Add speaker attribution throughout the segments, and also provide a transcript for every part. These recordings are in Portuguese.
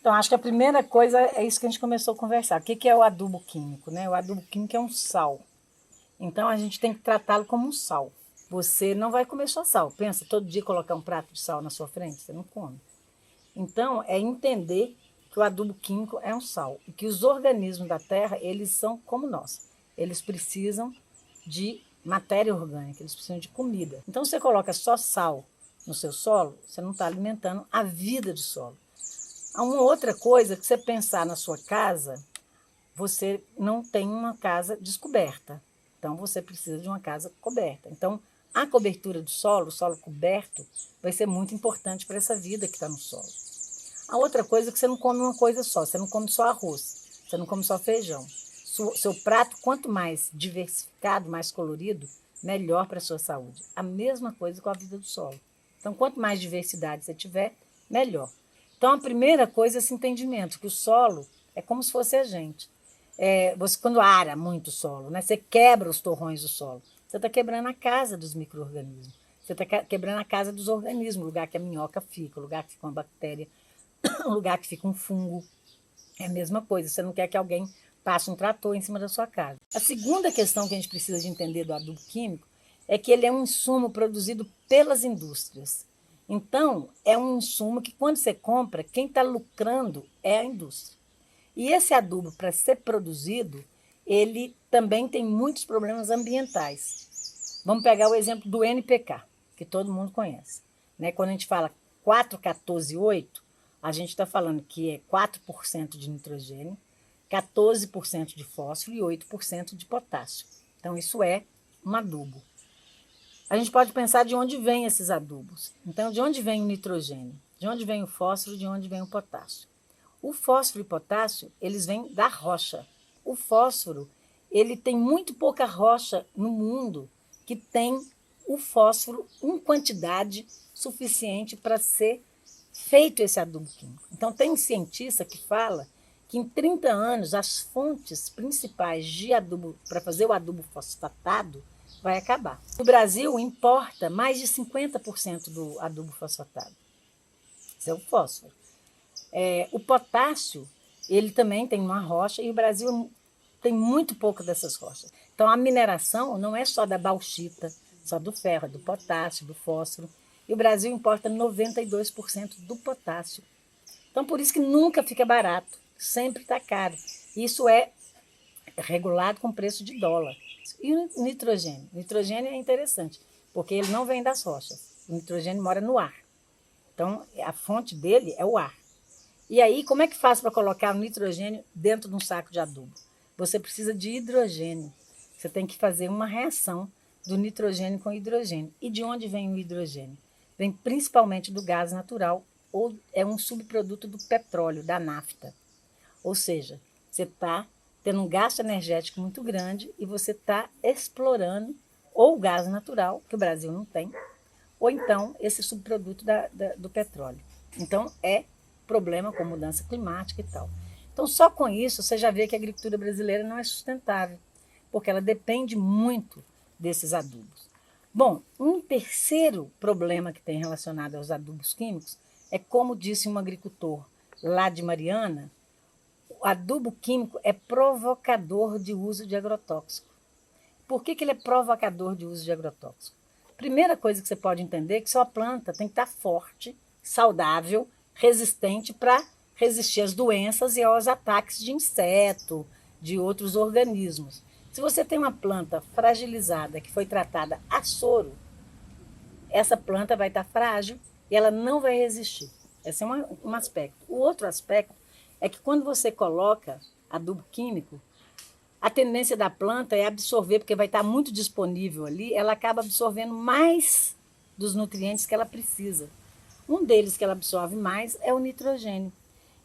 Speaker 1: Então, acho que a primeira coisa é isso que a gente começou a conversar. O que é o adubo químico, né? O adubo químico é um sal. Então, a gente tem que tratá-lo como um sal. Você não vai comer só sal. Pensa, todo dia colocar um prato de sal na sua frente, você não come. Então, é entender que o adubo químico é um sal e que os organismos da terra, eles são como nós. Eles precisam de matéria orgânica, eles precisam de comida. Então, você coloca só sal no seu solo, você não está alimentando a vida do solo. Há uma outra coisa que você pensar na sua casa, você não tem uma casa descoberta. Então, você precisa de uma casa coberta. Então, a cobertura do solo, o solo coberto, vai ser muito importante para essa vida que está no solo. A outra coisa é que você não come uma coisa só, você não come só arroz, você não come só feijão. Seu prato, quanto mais diversificado, mais colorido, melhor para a sua saúde. A mesma coisa com a vida do solo. Então, quanto mais diversidade você tiver, melhor. Então, a primeira coisa é esse entendimento, que o solo é como se fosse a gente. Você, quando ara muito o solo, né, você quebra os torrões do solo, você está quebrando a casa dos micro-organismos. Você está quebrando a casa dos organismos, o lugar que a minhoca fica, o lugar que fica uma bactéria, o lugar que fica um fungo. É a mesma coisa, você não quer que alguém passe um trator em cima da sua casa. A segunda questão que a gente precisa de entender do adubo químico é que ele é um insumo produzido pelas indústrias. Então, é um insumo que, quando você compra, quem está lucrando é a indústria. E esse adubo, para ser produzido, ele também tem muitos problemas ambientais. Vamos pegar o exemplo do NPK, que todo mundo conhece. Né? Quando a gente fala 4,14,8, a gente está falando que é 4% de nitrogênio, 14% de fósforo e 8% de potássio. Então, isso é um adubo. A gente pode pensar de onde vêm esses adubos. Então, de onde vem o nitrogênio? De onde vem o fósforo? De onde vem o potássio? O fósforo e o potássio, eles vêm da rocha. O fósforo, ele tem muito pouca rocha no mundo que tem o fósforo em quantidade suficiente para ser feito esse adubo químico. Então, tem cientista que fala que em 30 anos as fontes principais de adubo para fazer o adubo fosfatado vai acabar. O Brasil importa mais de 50% do adubo fosfatado. Isso é o fósforo. O potássio, ele também tem uma rocha e o Brasil tem muito pouco dessas rochas. Então, a mineração não é só da bauxita, só do ferro, é do potássio, do fósforo. E o Brasil importa 92% do potássio. Então, por isso que nunca fica barato, sempre está caro. Isso é regulado com preço de dólar. E o nitrogênio? O nitrogênio é interessante, porque ele não vem das rochas. O nitrogênio mora no ar. Então, a fonte dele é o ar. E aí, como é que faz para colocar o nitrogênio dentro de um saco de adubo? Você precisa de hidrogênio. Você tem que fazer uma reação do nitrogênio com hidrogênio. E de onde vem o hidrogênio? Vem principalmente do gás natural, ou é um subproduto do petróleo, da nafta. Ou seja, você está tendo um gasto energético muito grande e você está explorando ou o gás natural, que o Brasil não tem, ou então esse subproduto do petróleo. Então, é problema com mudança climática e tal. Então, só com isso, você já vê que a agricultura brasileira não é sustentável, porque ela depende muito desses adubos. Bom, um terceiro problema que tem relacionado aos adubos químicos é, como disse um agricultor lá de Mariana, o adubo químico é provocador de uso de agrotóxico. Por que ele é provocador de uso de agrotóxico? Primeira coisa que você pode entender é que sua planta tem que estar forte, saudável, resistente para resistir às doenças e aos ataques de inseto, de outros organismos. Se você tem uma planta fragilizada que foi tratada a soro, essa planta vai estar frágil e ela não vai resistir. Esse é um aspecto. O outro aspecto é que quando você coloca adubo químico, a tendência da planta é absorver, porque vai estar muito disponível ali, ela acaba absorvendo mais dos nutrientes que ela precisa. Um deles que ela absorve mais é o nitrogênio.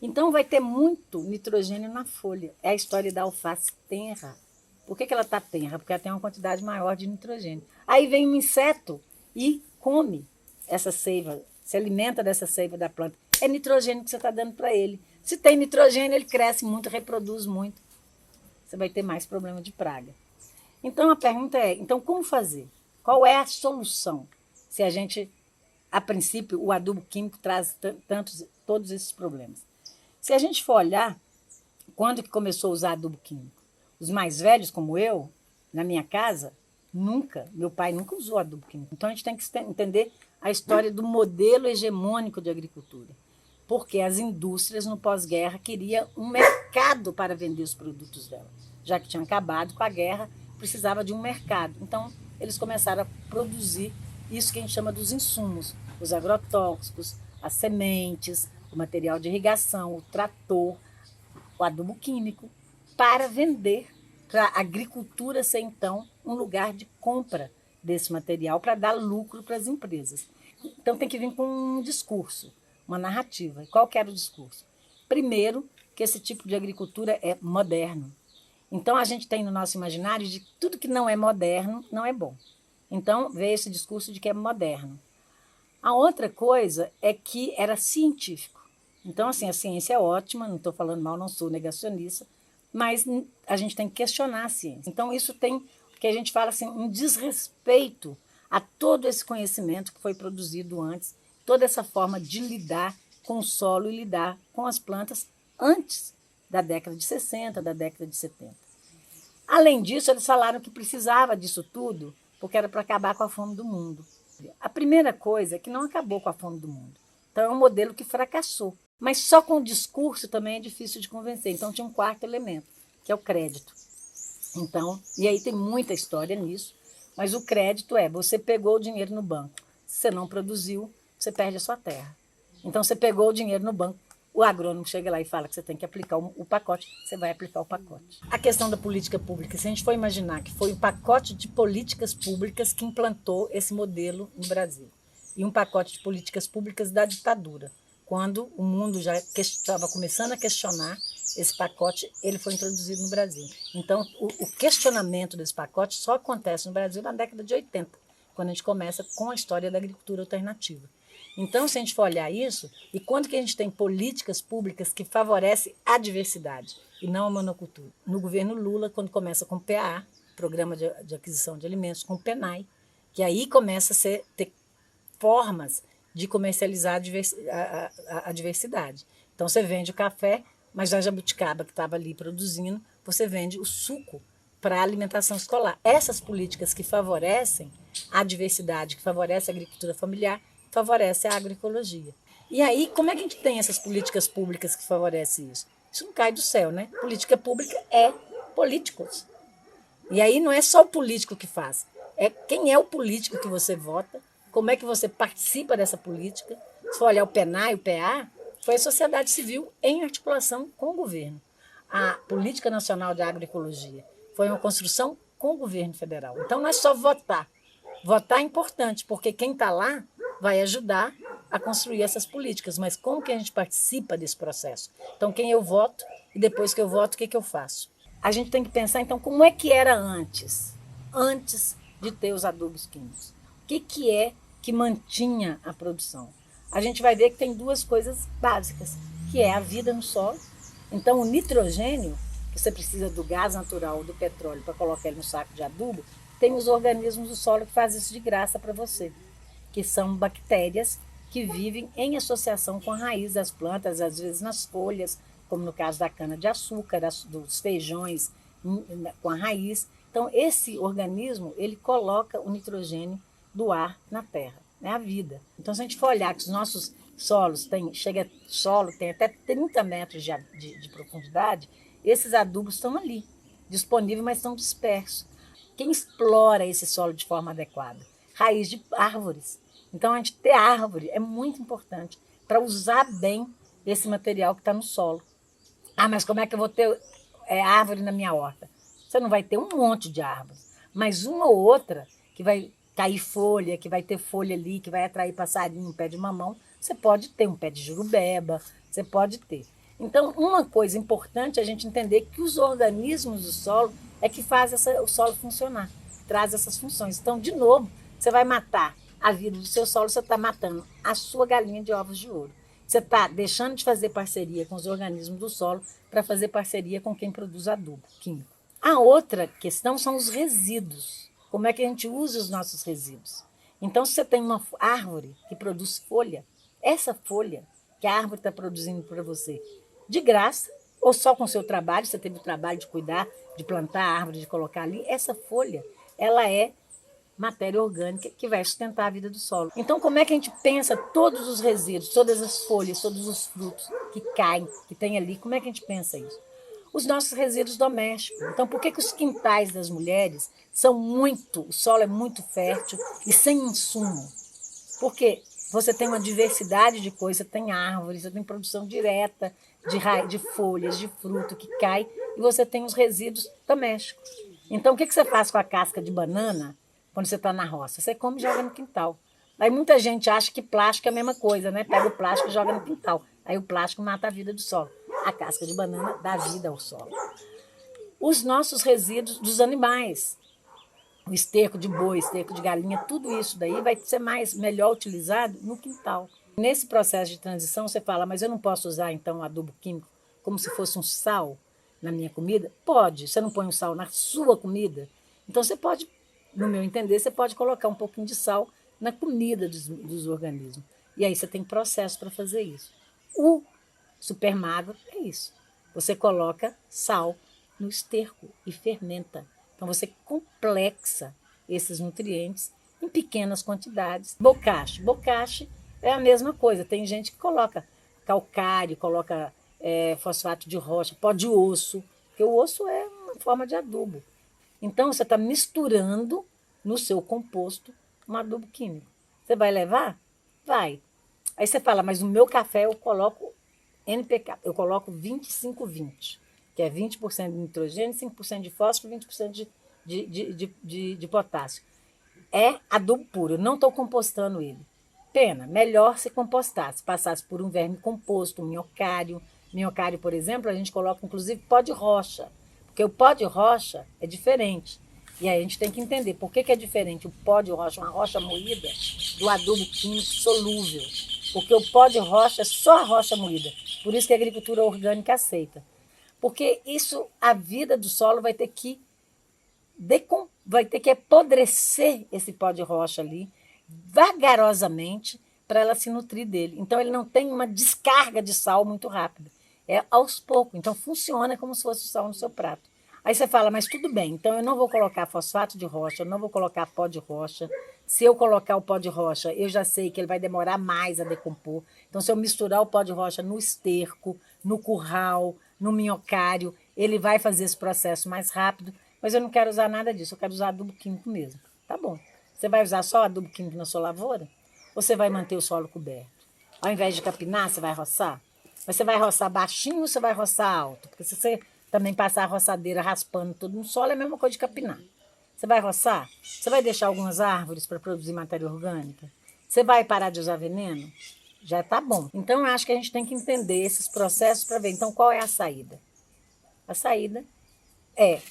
Speaker 1: Então, vai ter muito nitrogênio na folha. É a história da alface tenra. Por que ela está tenra? Porque ela tem uma quantidade maior de nitrogênio. Aí vem um inseto e come essa seiva, se alimenta dessa seiva da planta. É nitrogênio que você está dando para ele. Se tem nitrogênio, ele cresce muito, reproduz muito. Você vai ter mais problema de praga. Então, a pergunta é, então como fazer? Qual é a solução? Se a gente, a princípio, o adubo químico traz todos esses problemas. Se a gente for olhar, quando que começou a usar adubo químico? Os mais velhos, como eu, na minha casa, nunca, meu pai nunca usou adubo químico. Então a gente tem que entender a história do modelo hegemônico de agricultura. Porque as indústrias no pós-guerra queriam um mercado para vender os produtos dela. Já que tinha acabado com a guerra, precisava de um mercado. Então eles começaram a produzir isso que a gente chama dos insumos, os agrotóxicos, as sementes, o material de irrigação, o trator, o adubo químico, para vender, para a agricultura ser, então, um lugar de compra desse material para dar lucro para as empresas. Então tem que vir com um discurso, uma narrativa. E qual que era o discurso? Primeiro, que esse tipo de agricultura é moderno. Então a gente tem no nosso imaginário de tudo que não é moderno não é bom. Então veio esse discurso de que é moderno. A outra coisa é que era científico. Então, assim, a ciência é ótima, não estou falando mal, não sou negacionista, mas a gente tem que questionar a ciência. Então, isso tem, que a gente fala assim, um desrespeito a todo esse conhecimento que foi produzido antes, toda essa forma de lidar com o solo e lidar com as plantas antes da década de 60, da década de 70. Além disso, eles falaram que precisava disso tudo porque era para acabar com a fome do mundo. A primeira coisa é que não acabou com a fome do mundo. Então, é um modelo que fracassou. Mas só com o discurso também é difícil de convencer. Então, tinha um quarto elemento, que é o crédito. Então, e aí tem muita história nisso, mas o crédito é, você pegou o dinheiro no banco. Se você não produziu, você perde a sua terra. Então, você pegou o dinheiro no banco, o agrônomo chega lá e fala que você tem que aplicar o pacote, você vai aplicar o pacote. A questão da política pública, se a gente for imaginar que foi um pacote de políticas públicas que implantou esse modelo no Brasil, e um pacote de políticas públicas da ditadura, quando o mundo já estava começando a questionar esse pacote, ele foi introduzido no Brasil. Então, o questionamento desse pacote só acontece no Brasil na década de 80, quando a gente começa com a história da agricultura alternativa. Então, se a gente for olhar isso, e quando que a gente tem políticas públicas que favorecem a diversidade e não a monocultura? No governo Lula, quando começa com o PAA, Programa de Aquisição de Alimentos, com o PENAI, que aí começa a ter formas de comercializar a diversidade. Então, você vende o café, mas a jabuticaba que estava ali produzindo, você vende o suco para a alimentação escolar. Essas políticas que favorecem a diversidade, que favorecem a agricultura familiar, favorecem a agroecologia. E aí, como é que a gente tem essas políticas públicas que favorecem isso? Isso não cai do céu, né? Política pública é políticos. E aí não é só o político que faz, é quem é o político que você vota, como é que você participa dessa política. Se for olhar o PENAI, o PA, foi a sociedade civil em articulação com o governo. A Política Nacional de Agroecologia foi uma construção com o governo federal. Então não é só votar. Votar é importante, porque quem está lá vai ajudar a construir essas políticas, mas como que a gente participa desse processo? Então, quem eu voto e depois que eu voto, o que, que eu faço? A gente tem que pensar, então, como é que era antes de ter os adubos químicos. O que é que mantinha a produção? A gente vai ver que tem duas coisas básicas, que é a vida no solo. Então, o nitrogênio, que você precisa do gás natural, do petróleo, para colocar ele no saco de adubo, tem os organismos do solo que fazem isso de graça para você, que são bactérias que vivem em associação com a raiz das plantas, às vezes nas folhas, como no caso da cana-de-açúcar, dos feijões com a raiz. Então, esse organismo, ele coloca o nitrogênio do ar na terra, né? A vida. Então, se a gente for olhar que os nossos solos solo tem até 30 metros de profundidade, esses adubos estão ali, disponíveis, mas estão dispersos. Quem explora esse solo de forma adequada? Raiz de árvores. Então, a gente ter árvore é muito importante para usar bem esse material que está no solo. Ah, mas como é que eu vou ter árvore na minha horta? Você não vai ter um monte de árvores, mas uma ou outra que vai cair folha, que vai ter folha ali, que vai atrair passarinho, um pé de mamão, você pode ter um pé de jurubeba, você pode ter. Então, uma coisa importante é a gente entender que os organismos do solo é que fazem o solo funcionar, traz essas funções. Então, de novo, você vai matar a vida do seu solo, você está matando a sua galinha de ovos de ouro. Você está deixando de fazer parceria com os organismos do solo para fazer parceria com quem produz adubo químico. A outra questão são os resíduos. Como é que a gente usa os nossos resíduos? Então, se você tem uma árvore que produz folha, essa folha que a árvore está produzindo para você, de graça, ou só com o seu trabalho, você teve o trabalho de cuidar, de plantar a árvore, de colocar ali, essa folha, ela é matéria orgânica que vai sustentar a vida do solo. Então, como é que a gente pensa todos os resíduos, todas as folhas, todos os frutos que caem, que tem ali, como é que a gente pensa isso? Os nossos resíduos domésticos. Então, por que os quintais das mulheres são muito, o solo é muito fértil e sem insumo? Porque você tem uma diversidade de coisas, você tem árvores, você tem produção direta de folhas, de fruto que cai, e você tem os resíduos domésticos. Então, o que você faz com a casca de banana quando você está na roça? Você come e joga no quintal. Aí muita gente acha que plástico é a mesma coisa, né? Pega o plástico e joga no quintal. Aí o plástico mata a vida do solo. A casca de banana dá vida ao solo. Os nossos resíduos dos animais, o esterco de boi, esterco de galinha, tudo isso daí vai ser melhor utilizado no quintal. Nesse processo de transição, você fala, mas eu não posso usar, então, adubo químico como se fosse um sal na minha comida? Pode, você não põe um sal na sua comida? Então, você pode, no meu entender, você pode colocar um pouquinho de sal na comida dos organismos. E aí você tem processo para fazer isso. O supermagro é isso. Você coloca sal no esterco e fermenta. Então você complexa esses nutrientes em pequenas quantidades. Bocache. Bocache é a mesma coisa. Tem gente que coloca calcário, coloca fosfato de rocha, pó de osso, porque o osso é uma forma de adubo. Então você está misturando no seu composto um adubo químico. Você vai levar? Vai. Aí você fala, mas no meu café eu coloco NPK, eu coloco 25-20, que é 20% de nitrogênio, 5% de fósforo, 20% de potássio. É adubo puro, eu não estou compostando ele. Pena, melhor se compostasse, passasse por um verme composto, um minhocário. Minhocário, por exemplo, a gente coloca inclusive pó de rocha, porque o pó de rocha é diferente. E aí a gente tem que entender por que é diferente o pó de rocha, uma rocha moída, do adubo químico solúvel. Porque o pó de rocha é só a rocha moída. Por isso que a agricultura orgânica aceita. Porque isso, a vida do solo vai ter que apodrecer esse pó de rocha ali, vagarosamente, para ela se nutrir dele. Então, ele não tem uma descarga de sal muito rápida. É aos poucos. Então, funciona como se fosse sal no seu prato. Aí você fala, mas tudo bem, então eu não vou colocar fosfato de rocha, eu não vou colocar pó de rocha. Se eu colocar o pó de rocha, eu já sei que ele vai demorar mais a decompor. Então, se eu misturar o pó de rocha no esterco, no curral, no minhocário, ele vai fazer esse processo mais rápido. Mas eu não quero usar nada disso, eu quero usar adubo químico mesmo. Tá bom. Você vai usar só adubo químico na sua lavoura? Ou você vai manter o solo coberto? Ao invés de capinar, você vai roçar? Mas você vai roçar baixinho ou você vai roçar alto? Porque se você também passar a roçadeira raspando tudo no solo, é a mesma coisa de capinar. Você vai roçar? Você vai deixar algumas árvores para produzir matéria orgânica? Você vai parar de usar veneno? Já tá bom. Então, eu acho que a gente tem que entender esses processos para ver, então, qual é a saída? A saída é,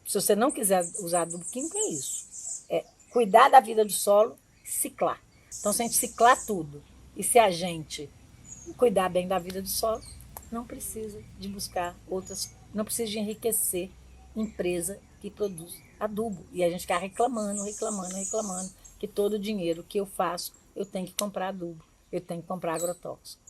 Speaker 1: se você não quiser usar adubo químico, é isso. É cuidar da vida do solo, ciclar. Então, se a gente ciclar tudo e se a gente cuidar bem da vida do solo, não precisa de buscar outras, não precisa de enriquecer empresa que produz adubo. E a gente ficar reclamando que todo o dinheiro que eu faço, eu tenho que comprar adubo, eu tenho que comprar agrotóxico.